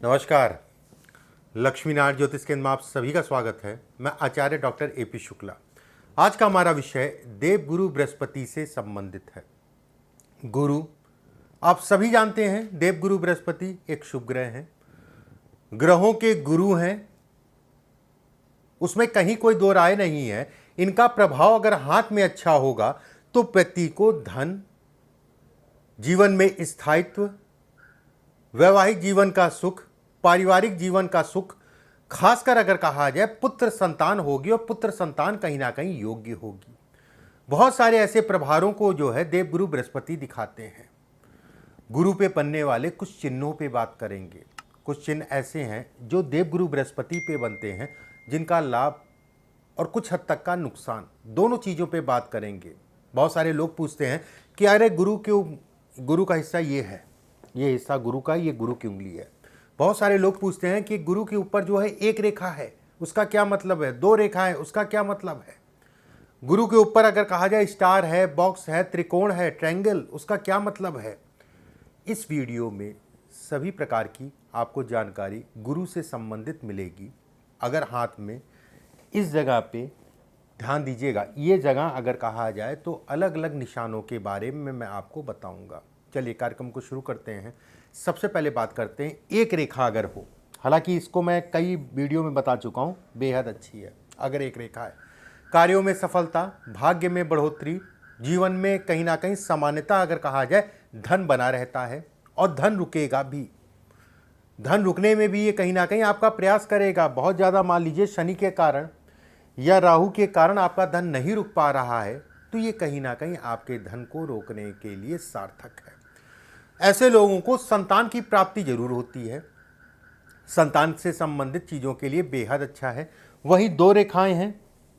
नमस्कार। लक्ष्मी नारायण ज्योतिष केंद्र में आप सभी का स्वागत है। मैं आचार्य डॉक्टर ए पी शुक्ला। आज का हमारा विषय देवगुरु बृहस्पति से संबंधित है। गुरु आप सभी जानते हैं, देवगुरु बृहस्पति एक शुभ ग्रह हैं, ग्रहों के गुरु हैं, उसमें कहीं कोई दो राय नहीं है। इनका प्रभाव अगर हाथ में अच्छा होगा तो व्यक्ति को धन, जीवन में स्थायित्व, वैवाहिक जीवन का सुख, पारिवारिक जीवन का सुख, खासकर अगर कहा जाए पुत्र संतान होगी और पुत्र संतान कहीं ना कहीं योग्य होगी। बहुत सारे ऐसे प्रभारों को जो है देवगुरु बृहस्पति दिखाते हैं। गुरु पे बनने वाले कुछ चिन्हों पे बात करेंगे। कुछ चिन्ह ऐसे हैं जो देवगुरु बृहस्पति पे बनते हैं, जिनका लाभ और कुछ हद तक का नुकसान, दोनों चीज़ों पे बात करेंगे। बहुत सारे लोग पूछते हैं कि अरे गुरु का हिस्सा ये है, ये हिस्सा गुरु का, ये गुरु की उंगली है। बहुत सारे लोग पूछते हैं कि गुरु के ऊपर जो है एक रेखा है, उसका क्या मतलब है, दो रेखा है, उसका क्या मतलब है। गुरु के ऊपर अगर कहा जाए स्टार है, बॉक्स है, त्रिकोण है, ट्रायंगल, उसका क्या मतलब है। इस वीडियो में सभी प्रकार की आपको जानकारी गुरु से संबंधित मिलेगी। अगर हाथ में इस जगह पे ध्यान दीजिएगा, ये जगह अगर कहा जाए तो अलग अलग निशानों के बारे में मैं आपको बताऊंगा। चलिए कार्यक्रम को शुरू करते हैं। सबसे पहले बात करते हैं एक रेखा अगर हो, हालांकि इसको मैं कई वीडियो में बता चुका हूँ, बेहद अच्छी है। अगर एक रेखा है, कार्यों में सफलता, भाग्य में बढ़ोतरी, जीवन में कहीं ना कहीं सामान्यता, अगर कहा जाए धन बना रहता है और धन रुकेगा भी। धन रुकने में भी ये कहीं ना कहीं आपका प्रयास करेगा। बहुत ज़्यादा मान लीजिए शनि के कारण या राहु के कारण आपका धन नहीं रुक पा रहा है, तो ये कहीं ना कहीं आपके धन को रोकने के लिए सार्थक है। ऐसे लोगों को संतान की प्राप्ति जरूर होती है, संतान से संबंधित चीज़ों के लिए बेहद अच्छा है। वहीं दो रेखाएं हैं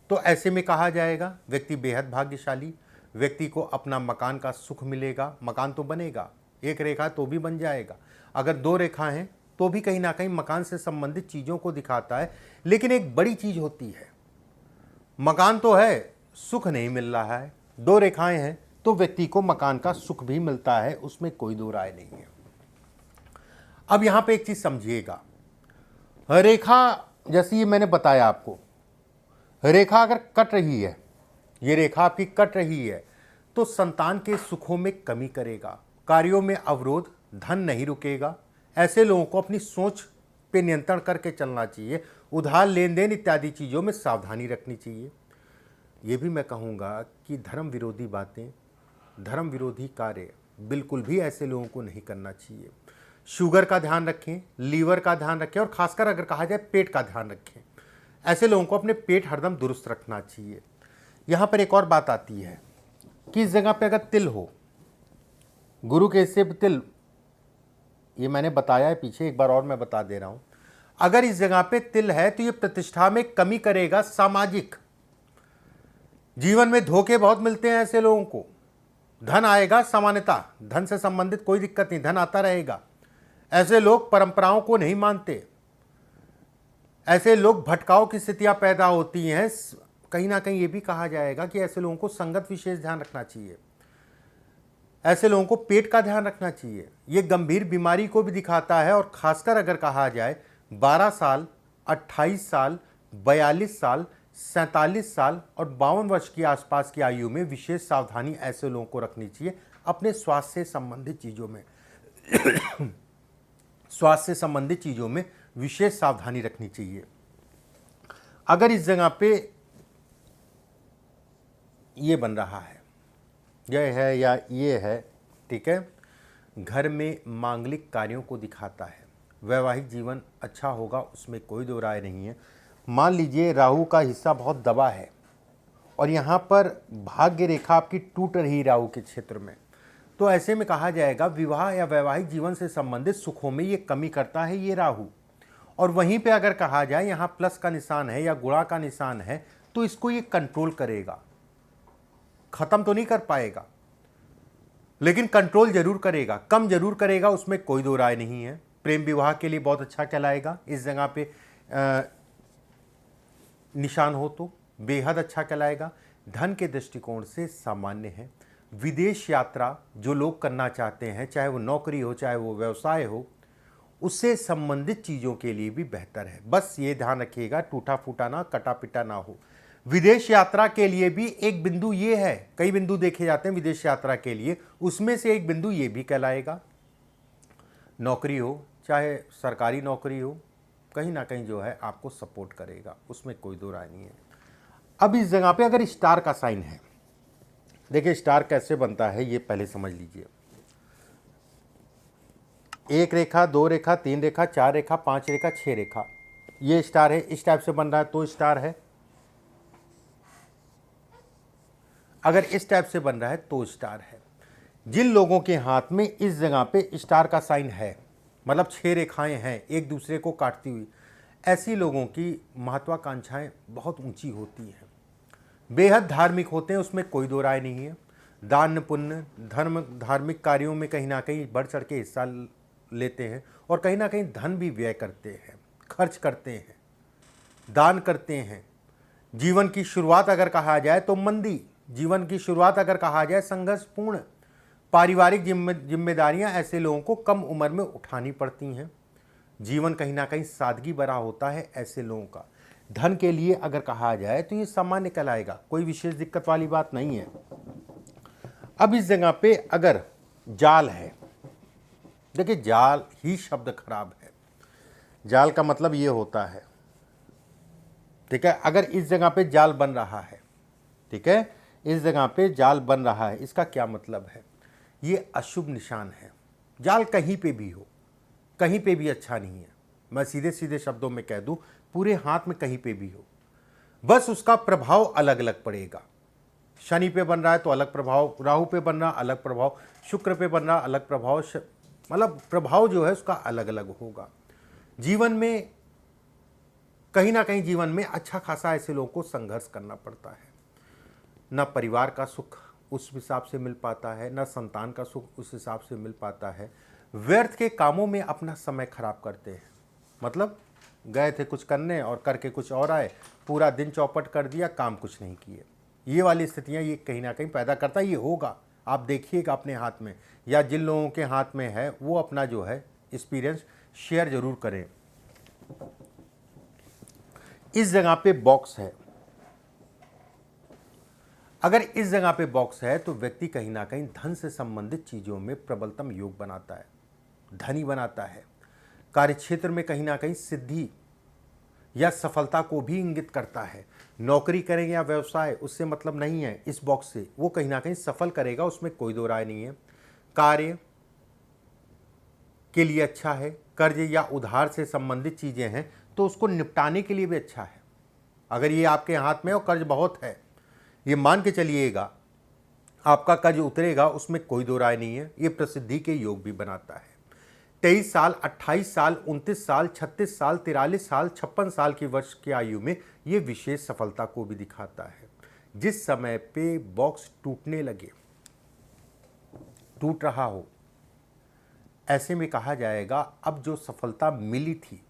तो ऐसे में कहा जाएगा व्यक्ति बेहद भाग्यशाली, व्यक्ति को अपना मकान का सुख मिलेगा। मकान तो बनेगा, एक रेखा तो भी बन जाएगा। अगर दो रेखाएं हैं तो भी कहीं ना कहीं मकान से संबंधित चीज़ों को दिखाता है। लेकिन एक बड़ी चीज़ होती है, मकान तो है, सुख नहीं मिल रहा है। दो रेखाएं हैं तो व्यक्ति को मकान का सुख भी मिलता है, उसमें कोई दो राय नहीं है। अब यहां पे एक चीज समझिएगा, रेखा जैसे ये मैंने बताया आपको, रेखा अगर कट रही है, ये रेखा आपकी कट रही है तो संतान के सुखों में कमी करेगा, कार्यों में अवरोध, धन नहीं रुकेगा। ऐसे लोगों को अपनी सोच पे नियंत्रण करके चलना चाहिए। उधार लेन देन इत्यादि चीज़ों में सावधानी रखनी चाहिए। ये भी मैं कहूँगा कि धर्म विरोधी बातें, धर्म विरोधी कार्य बिल्कुल भी ऐसे लोगों को नहीं करना चाहिए। शुगर का ध्यान रखें, लीवर का ध्यान रखें और खासकर अगर कहा जाए पेट का ध्यान रखें। ऐसे लोगों को अपने पेट हरदम दुरुस्त रखना चाहिए। यहाँ पर एक और बात आती है कि इस जगह पे अगर तिल हो, गुरु के हिस्से पे तिल, ये मैंने बताया है पीछे, एक बार और मैं बता दे रहा हूँ। अगर इस जगह पे तिल है तो ये प्रतिष्ठा में कमी करेगा। सामाजिक जीवन में धोखे बहुत मिलते हैं ऐसे लोगों को। धन आएगा, सामान्यता, धन से संबंधित कोई दिक्कत नहीं, धन आता रहेगा। ऐसे लोग परंपराओं को नहीं मानते, ऐसे लोग भटकाव की स्थितियां पैदा होती हैं। कहीं ना कहीं ये भी कहा जाएगा कि ऐसे लोगों को संगत विशेष ध्यान रखना चाहिए। ऐसे लोगों को पेट का ध्यान रखना चाहिए। ये गंभीर बीमारी को भी दिखाता है और खासकर अगर कहा जाए 12 साल, 28 साल, 42 साल, 47 साल और 52 वर्ष की आसपास की आयु में विशेष सावधानी ऐसे लोगों को रखनी चाहिए। अपने स्वास्थ्य से संबंधित चीज़ों में स्वास्थ्य से संबंधित चीज़ों में विशेष सावधानी रखनी चाहिए। अगर इस जगह पे ये बन रहा है, यह है या ये है, ठीक है, घर में मांगलिक कार्यों को दिखाता है। वैवाहिक जीवन अच्छा होगा, उसमें कोई दो राय नहीं है। मान लीजिए राहु का हिस्सा बहुत दबा है और यहाँ पर भाग्य रेखा आपकी टूट रही राहु के क्षेत्र में, तो ऐसे में कहा जाएगा विवाह या वैवाहिक जीवन से संबंधित सुखों में ये कमी करता है ये राहु। और वहीं पे अगर कहा जाए यहाँ प्लस का निशान है या गुणा का निशान है तो इसको ये कंट्रोल करेगा। खत्म तो नहीं कर पाएगा लेकिन कंट्रोल जरूर करेगा, कम जरूर करेगा, उसमें कोई दो राय नहीं है। प्रेम विवाह के लिए बहुत अच्छा कहलाएगा। इस जगह पे निशान हो तो बेहद अच्छा कहलाएगा। धन के दृष्टिकोण से सामान्य है। विदेश यात्रा जो लोग करना चाहते हैं, चाहे वो नौकरी हो चाहे वो व्यवसाय हो, उससे संबंधित चीज़ों के लिए भी बेहतर है। बस ये ध्यान रखिएगा, टूटा फूटा ना, कटा पिटा ना हो। विदेश यात्रा के लिए भी एक बिंदु ये है, कई बिंदु देखे जाते हैं विदेश यात्रा के लिए, उसमें से एक बिंदु ये भी कहलाएगा। नौकरी हो, चाहे सरकारी नौकरी हो, कहीं ना कहीं जो है आपको सपोर्ट करेगा, उसमें कोई दो राय नहीं है। अब इस जगह पे अगर स्टार का साइन है, देखिए स्टार कैसे बनता है ये पहले समझ लीजिए। एक रेखा, दो रेखा, तीन रेखा, चार रेखा, पांच रेखा, छह रेखा, ये स्टार है, इस टाइप से बन रहा है तो स्टार है। अगर इस टाइप से बन रहा है तो स्टार है। जिन लोगों के हाथ में इस जगह पे स्टार का साइन है, मतलब छह रेखाएं हैं एक दूसरे को काटती हुई, ऐसी लोगों की महत्वाकांक्षाएं बहुत ऊंची होती हैं, बेहद धार्मिक होते हैं, उसमें कोई दो राय नहीं है। दान पुण्य धर्म धार्मिक कार्यों में कहीं ना कहीं बढ़ चढ़ के हिस्सा लेते हैं और कहीं ना कहीं धन भी व्यय करते हैं, खर्च करते हैं, दान करते हैं। जीवन की शुरुआत अगर कहा जाए तो मंदी, जीवन की शुरुआत अगर कहा जाए संघर्षपूर्ण, पारिवारिक जिम्मेदारियां ऐसे लोगों को कम उम्र में उठानी पड़ती हैं। जीवन कहीं ना कहीं सादगी भरा होता है ऐसे लोगों का। धन के लिए अगर कहा जाए तो ये सामान्य कहलाएगा, कोई विशेष दिक्कत वाली बात नहीं है। अब इस जगह पे अगर जाल है, देखिए जाल ही शब्द खराब है, जाल का मतलब ये होता है, ठीक है। अगर इस जगह पे जाल बन रहा है, ठीक है, इस जगह पे जाल बन रहा है, इसका क्या मतलब है? ये अशुभ निशान है। जाल कहीं पे भी हो, कहीं पे भी अच्छा नहीं है। मैं सीधे सीधे शब्दों में कह दूं, पूरे हाथ में कहीं पे भी हो, बस उसका प्रभाव अलग अलग पड़ेगा। शनि पे बन रहा है तो अलग प्रभाव, राहु पे बन रहा अलग प्रभाव, शुक्र पे बन रहा अलग प्रभाव, मतलब प्रभाव जो है उसका अलग अलग होगा। जीवन में कहीं ना कहीं जीवन में अच्छा खासा ऐसे लोगों को संघर्ष करना पड़ता है। न परिवार का सुख उस हिसाब से मिल पाता है, न संतान का सुख उस हिसाब से मिल पाता है। व्यर्थ के कामों में अपना समय खराब करते हैं, मतलब गए थे कुछ करने और करके कुछ और आए, पूरा दिन चौपट कर दिया, काम कुछ नहीं किए। ये वाली स्थितियाँ ये कहीं ना कहीं पैदा करता है। ये होगा, आप देखिएगा अपने हाथ में, या जिन लोगों के हाथ में है वो अपना जो है एक्सपीरियंस शेयर जरूर करें। इस जगह पे बॉक्स है, अगर इस जगह पे बॉक्स है तो व्यक्ति कहीं ना कहीं धन से संबंधित चीज़ों में प्रबलतम योग बनाता है, धनी बनाता है। कार्यक्षेत्र में कहीं ना कहीं सिद्धि या सफलता को भी इंगित करता है। नौकरी करेंगे या व्यवसाय, उससे मतलब नहीं है इस बॉक्स से, वो कहीं ना कहीं सफल करेगा, उसमें कोई दो राय नहीं है। कार्य के लिए अच्छा है, कर्ज या उधार से संबंधित चीज़ें हैं तो उसको निपटाने के लिए भी अच्छा है। अगर ये आपके हाथ में और कर्ज बहुत है, ये मान के चलिएगा आपका कर्ज उतरेगा, उसमें कोई दो राय नहीं है। ये प्रसिद्धि के योग भी बनाता है। 23 साल, 28 साल, 29 साल, 36 साल, 43 साल, 56 साल की वर्ष की आयु में ये विशेष सफलता को भी दिखाता है। जिस समय पे बॉक्स टूटने लगे, टूट रहा हो, ऐसे में कहा जाएगा अब जो सफलता मिली थी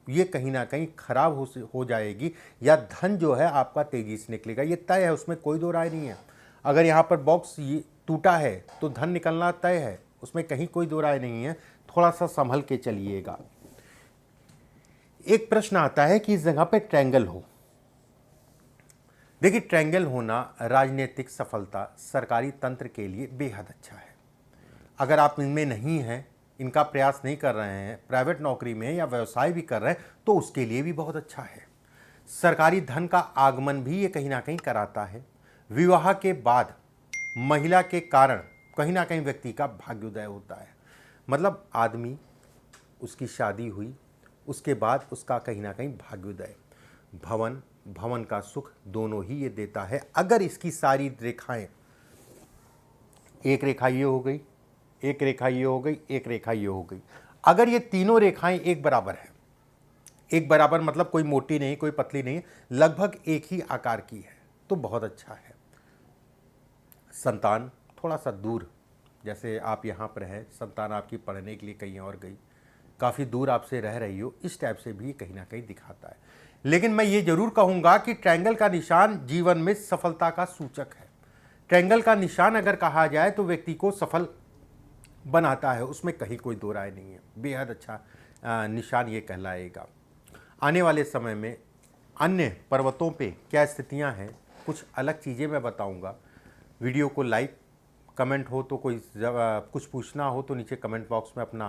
ये कहीं ना कहीं खराब हो जाएगी, या धन जो है आपका तेजी से निकलेगा, ये तय है, उसमें कोई दो राय नहीं है। अगर यहाँ पर बॉक्स ये टूटा है तो धन निकलना तय है, उसमें कहीं कोई दो राय नहीं है। थोड़ा सा संभल के चलिएगा। एक प्रश्न आता है कि इस जगह पे ट्रायंगल हो। देखिए ट्रायंगल होना राजनीतिक सफलता, सरकारी तंत्र के लिए बेहद अच्छा है। अगर आप इनमें नहीं हैं, इनका प्रयास नहीं कर रहे हैं, प्राइवेट नौकरी में या व्यवसाय भी कर रहे हैं, तो उसके लिए भी बहुत अच्छा है। सरकारी धन का आगमन भी ये कहीं ना कहीं कराता है। विवाह के बाद महिला के कारण कहीं ना कहीं व्यक्ति का भाग्योदय होता है, मतलब आदमी, उसकी शादी हुई, उसके बाद उसका कहीं ना कहीं भाग्योदय, भवन का सुख दोनों ही ये देता है। अगर इसकी सारी रेखाएं, एक रेखा ये हो गई, एक रेखा ये हो गई, एक रेखा ये हो गई, अगर ये तीनों रेखाएं एक बराबर है, एक बराबर मतलब कोई मोटी नहीं कोई पतली नहीं, लगभग एक ही आकार की है, तो बहुत अच्छा है। संतान थोड़ा सा दूर, जैसे आप यहाँ पर हैं, संतान आपकी पढ़ने के लिए कहीं और गई, काफ़ी दूर आपसे रह रही हो, इस टाइप से भी कहीं ना कहीं दिखाता है। लेकिन मैं ये जरूर कहूँगा कि ट्रायंगल का निशान जीवन में सफलता का सूचक है। ट्रायंगल का निशान अगर कहा जाए तो व्यक्ति को सफल बनाता है, उसमें कहीं कोई दो राय नहीं है। बेहद अच्छा निशान ये कहलाएगा। आने वाले समय में अन्य पर्वतों पे क्या स्थितियां हैं, कुछ अलग चीज़ें मैं बताऊंगा। वीडियो को लाइक, कमेंट हो तो कोई कुछ पूछना हो तो नीचे कमेंट बॉक्स में अपना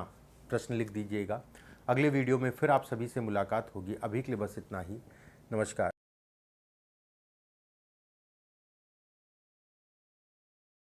प्रश्न लिख दीजिएगा। अगले वीडियो में फिर आप सभी से मुलाकात होगी। अभी के लिए बस इतना ही। नमस्कार।